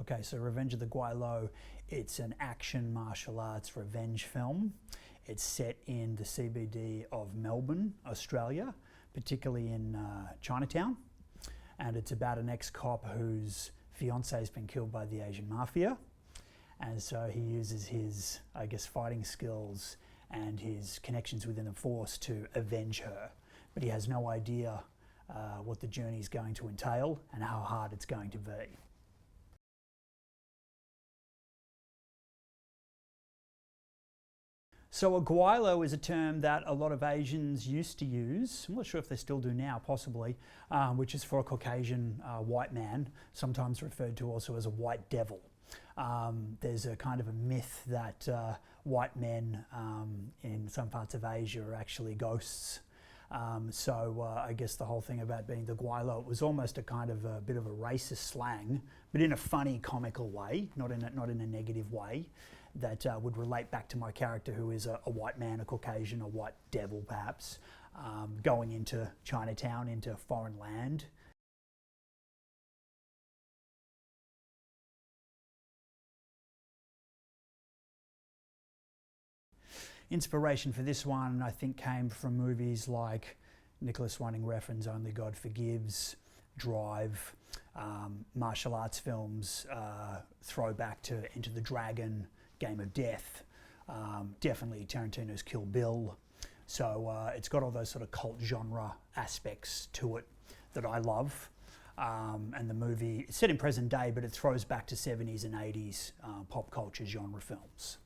Okay, so Revenge of the Gweilo, it's an action martial arts revenge film. It's set in the CBD of Melbourne, Australia, particularly in Chinatown. And it's about an ex-cop whose fiance has been killed by the Asian mafia. And so he uses his, I guess, fighting skills and his connections within the force to avenge her. But he has no idea what the journey is going to entail and how hard it's going to be. So a Gweilo is a term that a lot of Asians used to use. I'm not sure if they still do now, possibly, which is for a Caucasian white man, sometimes referred to also as a white devil. There's a kind of a myth that white men in some parts of Asia are actually ghosts. I guess the whole thing about being the Gweilo, it was almost a kind of a bit of a racist slang, but in a funny, comical way, not in a negative way, that would relate back to my character, who is a white man, a Caucasian, a white devil perhaps, going into Chinatown, into foreign land. Inspiration for this one, I think, came from movies like Nicholas Winding Refn's Only God Forgives, Drive, martial arts films, throwback to Enter the Dragon, Game of Death, definitely Tarantino's Kill Bill. So it's got all those sort of cult genre aspects to it that I love. And the movie, it's set in present day, but it throws back to 70s and 80s pop culture genre films.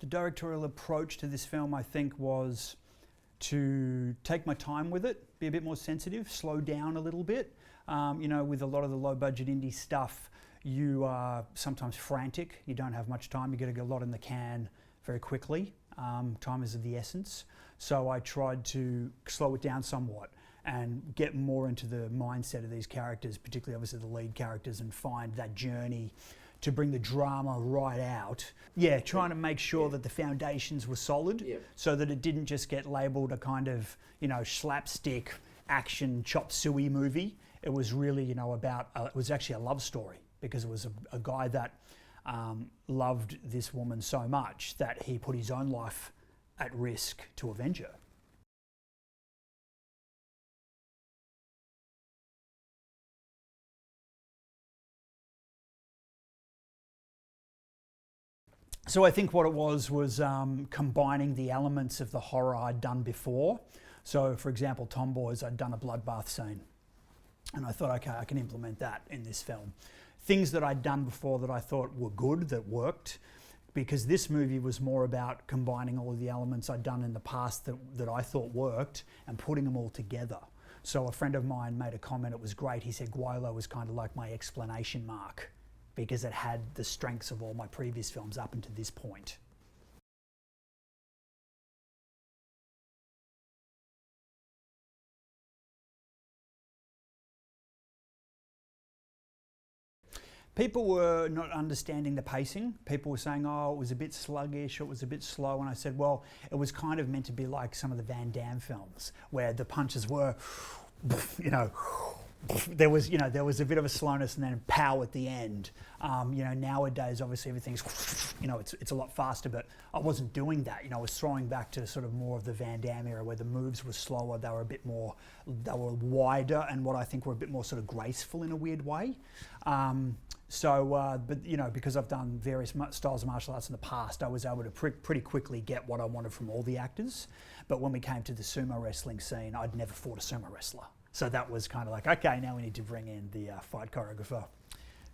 The directorial approach to this film, I think, was to take my time with it, be a bit more sensitive, slow down a little bit. You know, with a lot of the low-budget indie stuff, you are sometimes frantic. You don't have much time. You got to get a lot in the can very quickly. Time is of the essence. So I tried to slow it down somewhat and get more into the mindset of these characters, particularly obviously the lead characters, and find that journey to bring the drama right out. Yeah, trying to make sure that the foundations were solid, so that it didn't just get labelled a kind of, you know, slapstick action chop suey movie. It was really, you know, about, it was actually a love story, because it was a guy that loved this woman so much that he put his own life at risk to avenge her. So I think what it was combining the elements of the horror I'd done before. So for example, Tomboys, I'd done a bloodbath scene. And I thought, okay, I can implement that in this film. Things that I'd done before that I thought were good, that worked, because this movie was more about combining all of the elements I'd done in the past that I thought worked and putting them all together. So a friend of mine made a comment, it was great. He said Gweilo was kind of like my exclamation mark, because it had the strengths of all my previous films up until this point. People were not understanding the pacing. People were saying, oh, it was a bit sluggish, or it was a bit slow. And I said, well, it was kind of meant to be like some of the Van Damme films, where the punches were, you know, there was a bit of a slowness and then pow at the end. You know, nowadays, obviously everything's, you know, it's a lot faster, but I wasn't doing that. You know, I was throwing back to sort of more of the Van Damme era, where the moves were slower, they were a bit more, they were wider, and what I think were a bit more sort of graceful in a weird way. But you know, because I've done various styles of martial arts in the past, I was able to pretty quickly get what I wanted from all the actors. But when we came to the sumo wrestling scene, I'd never fought a sumo wrestler. So that was kind of like, okay, now we need to bring in the fight choreographer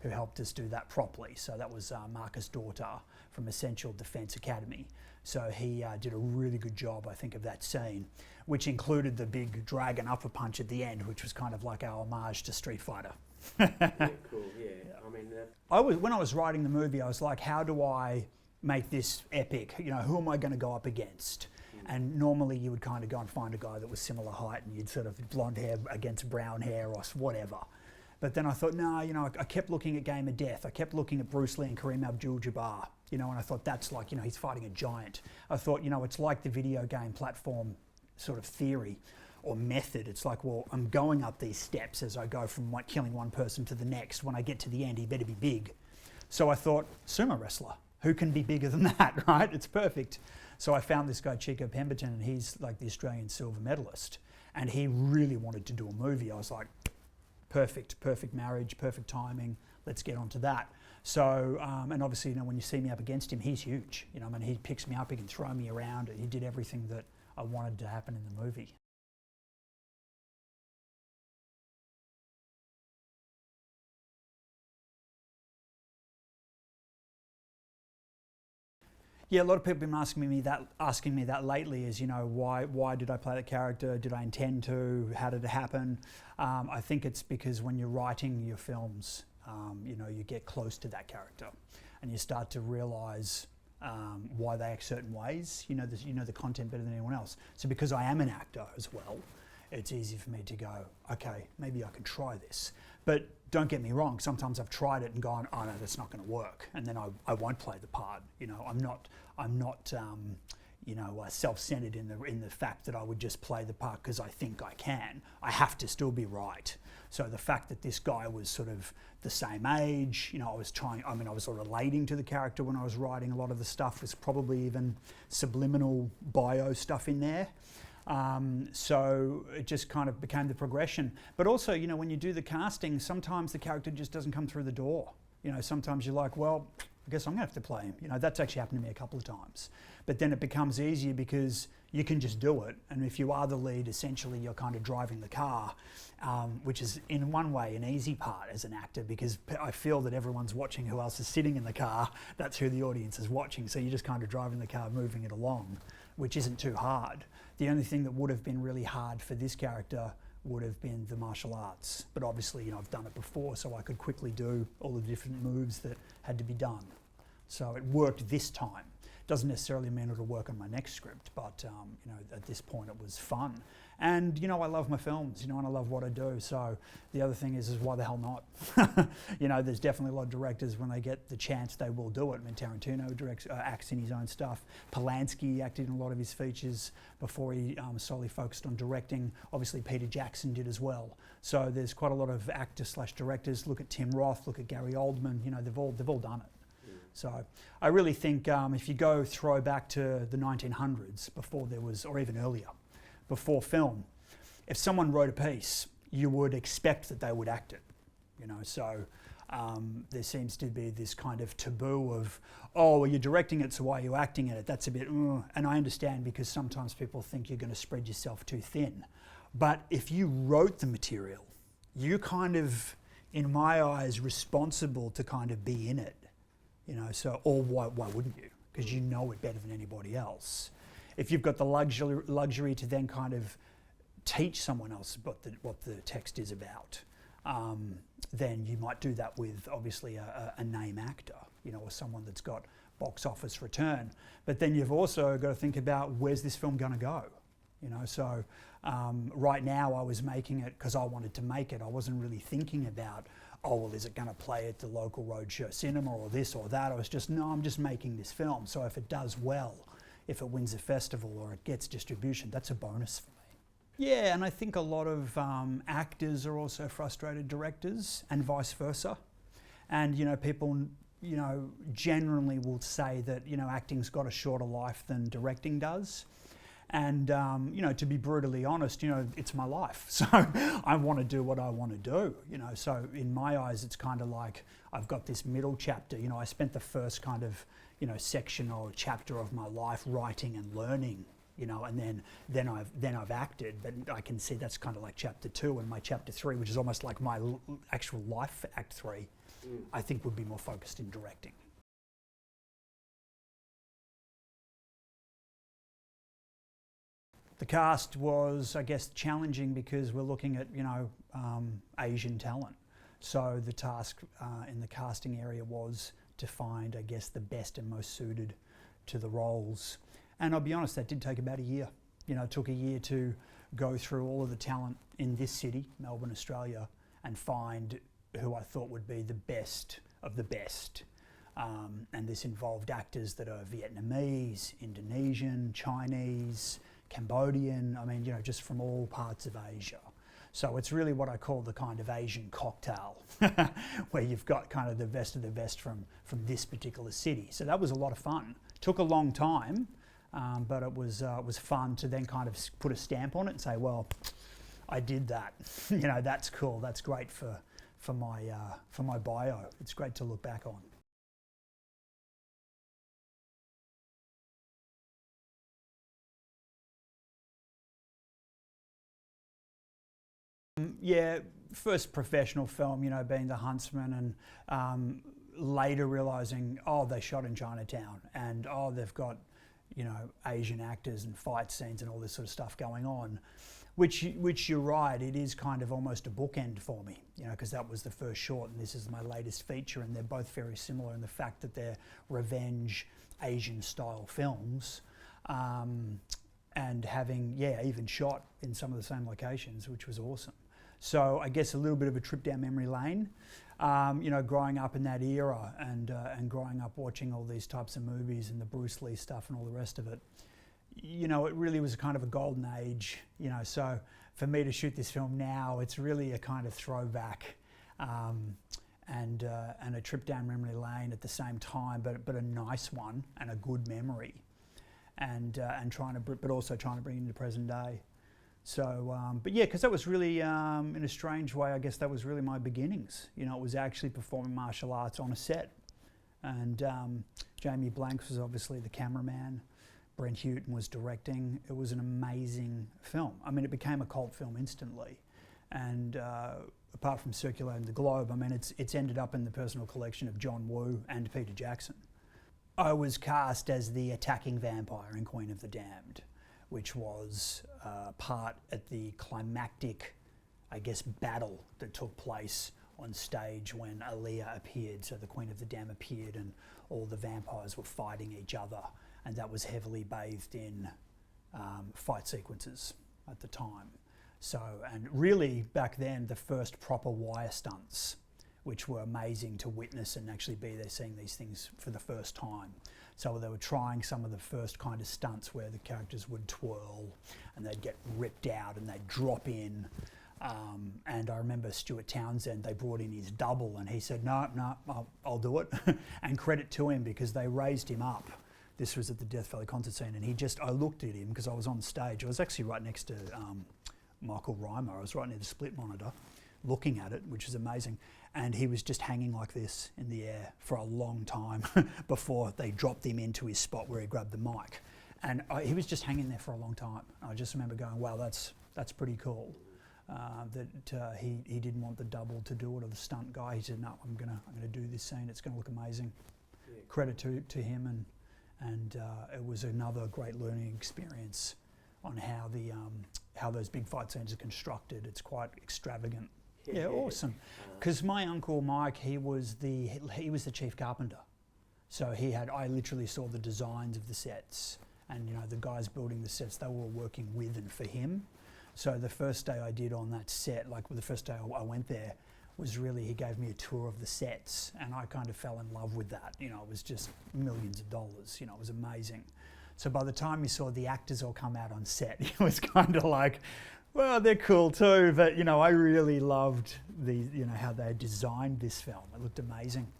who helped us do that properly. So that was Marcus Daughter from Essential Defense Academy. So he did a really good job, I think, of that scene, which included the big dragon upper punch at the end, which was kind of like our homage to Street Fighter. Yeah, cool, yeah. I mean, when I was writing the movie, I was like, how do I make this epic? You know, who am I going to go up against? And normally you would kind of go and find a guy that was similar height, and you'd sort of blonde hair against brown hair or whatever. But then I thought, no, you know, I kept looking at Game of Death. I kept looking at Bruce Lee and Kareem Abdul-Jabbar, you know, and I thought that's like, you know, he's fighting a giant. I thought, you know, it's like the video game platform sort of theory. or method. It's like, well, I'm going up these steps as I go from killing one person to the next. When I get to the end, he better be big. So I thought, sumo wrestler, who can be bigger than that, right? It's perfect. So I found this guy, Chico Pemberton, and he's like the Australian silver medalist. And he really wanted to do a movie. I was like, perfect marriage, perfect timing. Let's get onto that. So, and obviously, you know, when you see me up against him, he's huge. You know, I mean, he picks me up, he can throw me around. He did everything that I wanted to happen in the movie. Yeah, a lot of people have been asking me that lately. Is, you know, why did I play that character? Did I intend to? How did it happen? I think it's because when you're writing your films, you know, you get close to that character, and you start to realise why they act certain ways. You know the content better than anyone else. So because I am an actor as well, it's easy for me to go, okay, maybe I can try this. But don't get me wrong, sometimes I've tried it and gone, oh no, that's not going to work, and then I won't play the part. You know, I'm not you know, self-centered in the fact that I would just play the part because I think I can. I have to still be right. So the fact that this guy was sort of the same age, you know, I was sort of relating to the character when I was writing a lot of the stuff. Was probably even subliminal bio stuff in there. So it just kind of became the progression. But also, you know, when you do the casting, sometimes the character just doesn't come through the door. You know, sometimes you're like, well, I guess I'm gonna have to play him. You know, that's actually happened to me a couple of times. But then it becomes easier because you can just do it. And if you are the lead, essentially you're kind of driving the car, which is in one way an easy part as an actor, because I feel that everyone's watching who else is sitting in the car. That's who the audience is watching. So you're just kind of driving the car, moving it along, which isn't too hard. The only thing that would have been really hard for this character would have been the martial arts. But obviously, you know, I've done it before, so I could quickly do all the different moves that had to be done. So it worked this time. Doesn't necessarily mean it'll work on my next script, but you know, at this point it was fun. And you know, I love my films, you know, and I love what I do. So the other thing is why the hell not? You know, there's definitely a lot of directors, when they get the chance, they will do it. I mean, Tarantino acts in his own stuff. Polanski acted in a lot of his features before he solely focused on directing. Obviously, Peter Jackson did as well. So there's quite a lot of actors/directors. Look at Tim Roth, look at Gary Oldman. You know, they've all done it. So I really think if you throw back to the 1900s, before there was, or even earlier, before film, if someone wrote a piece, you would expect that they would act it. You know, so there seems to be this kind of taboo of, oh, well, you're directing it, so why are you acting in it? That's a bit, and I understand, because sometimes people think you're going to spread yourself too thin. But if you wrote the material, you kind of, in my eyes, responsible to kind of be in it. You know, so, or why wouldn't you? Because you know it better than anybody else. If you've got the luxury to then kind of teach someone else what the text is about, then you might do that with obviously a name actor, you know, or someone that's got box office return. But then you've also got to think about, where's this film going to go? You know, so right now I was making it because I wanted to make it. I wasn't really thinking about, oh, well, is it going to play at the local roadshow cinema or this or that? I was just, no, I'm just making this film. So if it does well, if it wins a festival or it gets distribution, that's a bonus for me. Yeah, and I think a lot of actors are also frustrated directors, and vice versa. And, you know, people, you know, generally will say that, you know, acting's got a shorter life than directing does. And, you know, to be brutally honest, you know, it's my life. So I want to do what I want to do, you know. So in my eyes, it's kind of like I've got this middle chapter. You know, I spent the first kind of, you know, section or chapter of my life writing and learning, you know, and then I've acted. But I can see that's kind of like chapter 2, and my chapter 3, which is almost like my actual life, act 3, I think would be more focused in directing. The cast was, I guess, challenging because we're looking at, you know, Asian talent. So the task in the casting area was to find, I guess, the best and most suited to the roles. And I'll be honest, that did take about a year. You know, it took a year to go through all of the talent in this city, Melbourne, Australia, and find who I thought would be the best of the best. And this involved actors that are Vietnamese, Indonesian, Chinese, Cambodian, I mean, you know, just from all parts of Asia. So it's really what I call the kind of Asian cocktail, where you've got kind of the best of the best from this particular city. So that was a lot of fun. Took a long time, but it was fun to then kind of put a stamp on it and say, well, I did that. You know, that's cool. That's great for my bio. It's great to look back on. Yeah, first professional film, you know, being The Huntsman, and later realising, oh, they shot in Chinatown, and oh, they've got, you know, Asian actors and fight scenes and all this sort of stuff going on, which you're right, it is kind of almost a bookend for me, you know, because that was the first short and this is my latest feature, and they're both very similar in the fact that they're revenge Asian style films. And having, yeah, even shot in some of the same locations, which was awesome. So I guess a little bit of a trip down memory lane, you know, growing up in that era and growing up watching all these types of movies and the Bruce Lee stuff and all the rest of it. You know, it really was kind of a golden age, you know, so for me to shoot this film now, it's really a kind of throwback and a trip down memory lane at the same time, but a nice one and a good memory. And but also trying to bring it into present day. So, but yeah, because that was really, in a strange way, I guess that was really my beginnings. You know, it was actually performing martial arts on a set. And Jamie Blanks was obviously the cameraman. Brent Houghton was directing. It was an amazing film. I mean, it became a cult film instantly. And apart from circulating the globe, I mean, it's ended up in the personal collection of John Woo and Peter Jackson. I was cast as the attacking vampire in Queen of the Damned, which was part at the climactic, I guess, battle that took place on stage when Aaliyah appeared. So the Queen of the Damned appeared and all the vampires were fighting each other, and that was heavily bathed in fight sequences at the time. So, and really back then, the first proper wire stunts, which were amazing to witness and actually be there seeing these things for the first time. So they were trying some of the first kind of stunts where the characters would twirl and they'd get ripped out and they'd drop in. And I remember Stuart Townsend, they brought in his double and he said, no, I'll do it. And credit to him because they raised him up. This was at the Death Valley concert scene, and I looked at him because I was on stage. I was actually right next to Michael Reimer. I was right near the split monitor looking at it, which is amazing. And he was just hanging like this in the air for a long time before they dropped him into his spot where he grabbed the mic. And he was just hanging there for a long time. I just remember going, wow, that's pretty cool. That he didn't want the double to do it or the stunt guy. He said, no, I'm gonna do this scene. It's gonna look amazing. Yeah. Credit to him, and it was another great learning experience on how those big fight scenes are constructed. It's quite extravagant. Yeah, awesome. Because my uncle Mike, he was the chief carpenter, so I literally saw the designs of the sets, and you know the guys building the sets, they were all working with and for him. So the first day I did on that set, like the first day I went there, was really he gave me a tour of the sets, and I kind of fell in love with that. You know, it was just millions of dollars. You know, it was amazing. So by the time you saw the actors all come out on set, it was kind of like, well, they're cool too, but you know, I really loved how they designed this film. It looked amazing.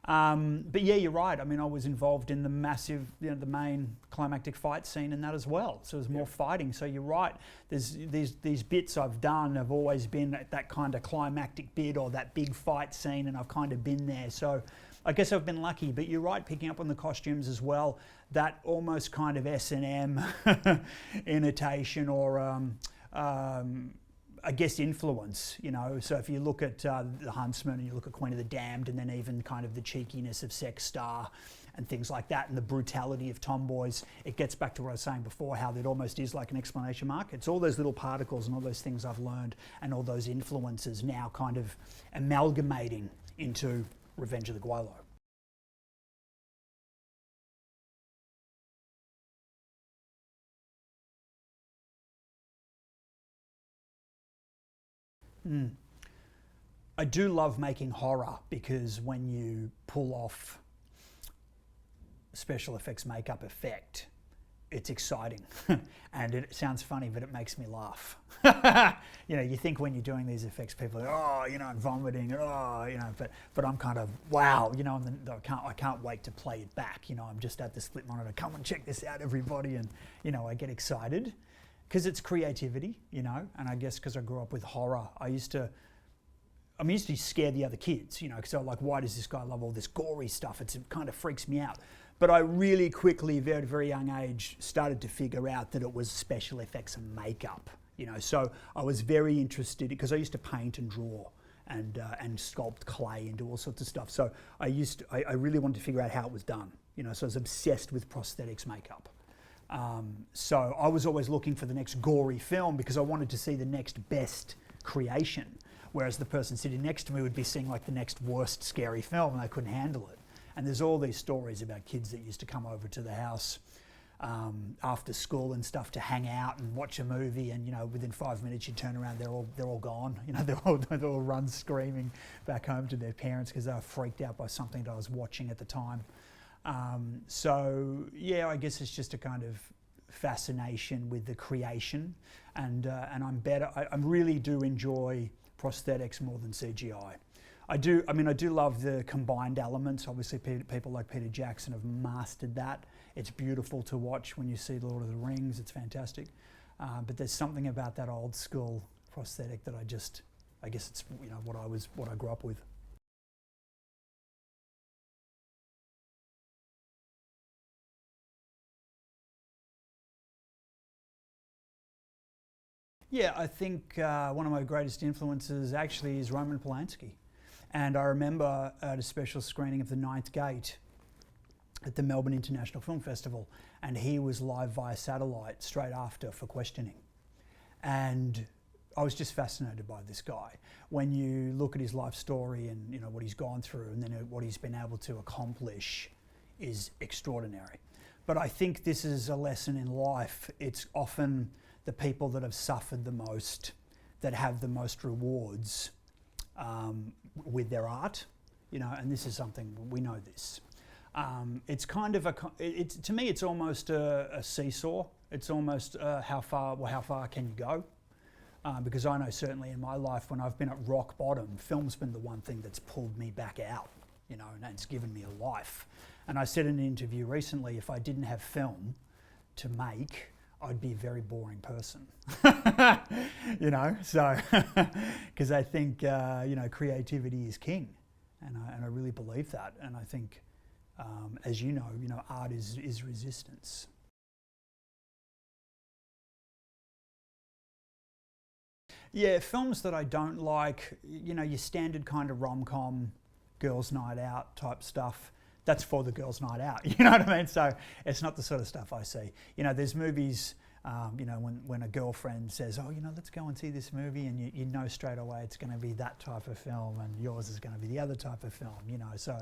But yeah, you're right. I mean, I was involved in the massive, the main climactic fight scene in that as well. So there's more fighting. So you're right. There's these bits I've done have always been at that kind of climactic bit or that big fight scene, and I've kind of been there. So I guess I've been lucky. But you're right, picking up on the costumes as well. That almost kind of S&M imitation or I guess influence, you know. So if you look at The Huntsman and you look at Queen of the Damned, and then even kind of the cheekiness of Sex Star and things like that, and the brutality of Tomboys, it gets back to what I was saying before, how it almost is like an exclamation mark. It's all those little particles and all those things I've learned and all those influences now kind of amalgamating into Revenge of the Gweilo. I do love making horror because when you pull off special effects makeup effect, it's exciting. And it sounds funny, but it makes me laugh. You know, you think when you're doing these effects, people are, oh, you know, I'm vomiting, oh, you know, but I'm kind of, wow, you know, and I can't wait to play it back. You know, I'm just at the split monitor, come and check this out, everybody. And, you know, I get excited because it's creativity, you know, and I guess because I grew up with horror, I used to scare the other kids, you know, because they're like, why does this guy love all this gory stuff? It kind of freaks me out. But I really quickly, very, very young age, started to figure out that it was special effects and makeup, you know. So I was very interested, because I used to paint and draw and sculpt clay and do all sorts of stuff. So I really wanted to figure out how it was done, you know. So I was obsessed with prosthetics makeup. So I was always looking for the next gory film because I wanted to see the next best creation. Whereas the person sitting next to me would be seeing like the next worst scary film and they couldn't handle it. And there's all these stories about kids that used to come over to the house after school and stuff to hang out and watch a movie, and you know, within 5 minutes you turn around, they're all gone. You know, they all run screaming back home to their parents because they were freaked out by something that I was watching at the time. So yeah, I guess it's just a kind of fascination with the creation, and I really do enjoy prosthetics more than CGI. I do love the combined elements. Obviously, people like Peter Jackson have mastered that. It's beautiful to watch when you see Lord of the Rings. It's fantastic. But there's something about that old school prosthetic that I guess it's, you know, what I grew up with. Yeah, I think one of my greatest influences actually is Roman Polanski. And I remember at a special screening of The Ninth Gate at the Melbourne International Film Festival, and he was live via satellite straight after for questioning. And I was just fascinated by this guy. When you look at his life story and, you know, what he's gone through and then what he's been able to accomplish is extraordinary. But I think this is a lesson in life. It's often the people that have suffered the most that have the most rewards with their art, you know, and this is something, we know this. It's kind of to me, it's almost a seesaw. It's almost how far can you go? Because I know certainly in my life, when I've been at rock bottom, film's been the one thing that's pulled me back out, you know, and it's given me a life. And I said in an interview recently, if I didn't have film to make, I'd be a very boring person, you know, so, because I think, you know, creativity is king, and I really believe that. And I think, as you know, art is resistance. Yeah, films that I don't like, you know, your standard kind of rom-com, girls' night out type stuff. That's for the girls' night out, you know what I mean? So it's not the sort of stuff I see. You know, there's movies, you know, when a girlfriend says, oh, you know, let's go and see this movie, and you know straight away it's going to be that type of film and yours is going to be the other type of film, you know. So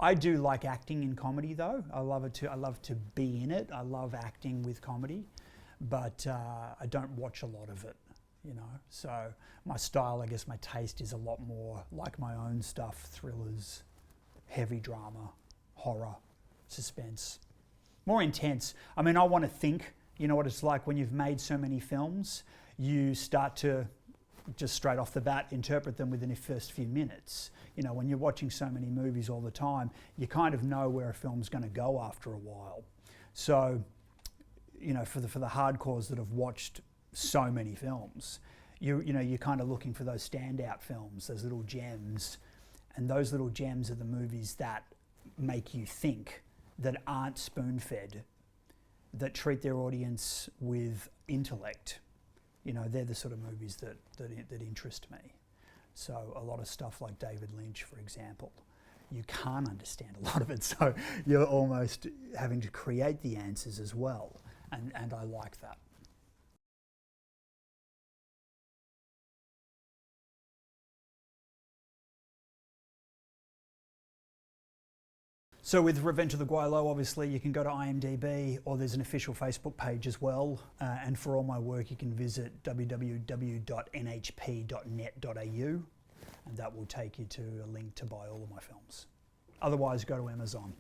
I do like acting in comedy though. I love to be in it. I love acting with comedy, but I don't watch a lot of it, you know. So my style, I guess my taste is a lot more like my own stuff, thrillers, heavy drama, horror, suspense, more intense. I mean, I want to think, you know what it's like when you've made so many films, you start to just straight off the bat interpret them within the first few minutes. You know, when you're watching so many movies all the time, you kind of know where a film's going to go after a while. So, you know, for the hardcores that have watched so many films, you know, you're kind of looking for those standout films, those little gems, and those little gems are the movies that make you think, that aren't spoon-fed, that treat their audience with intellect. You know, they're the sort of movies that interest me. So a lot of stuff like David Lynch, for example, you can't understand a lot of it, so you're almost having to create the answers as well, and I like that. So with Revenge of the Gweilo, obviously you can go to IMDB, or there's an official Facebook page as well. And for all my work, you can visit www.nhp.net.au, and that will take you to a link to buy all of my films. Otherwise, go to Amazon.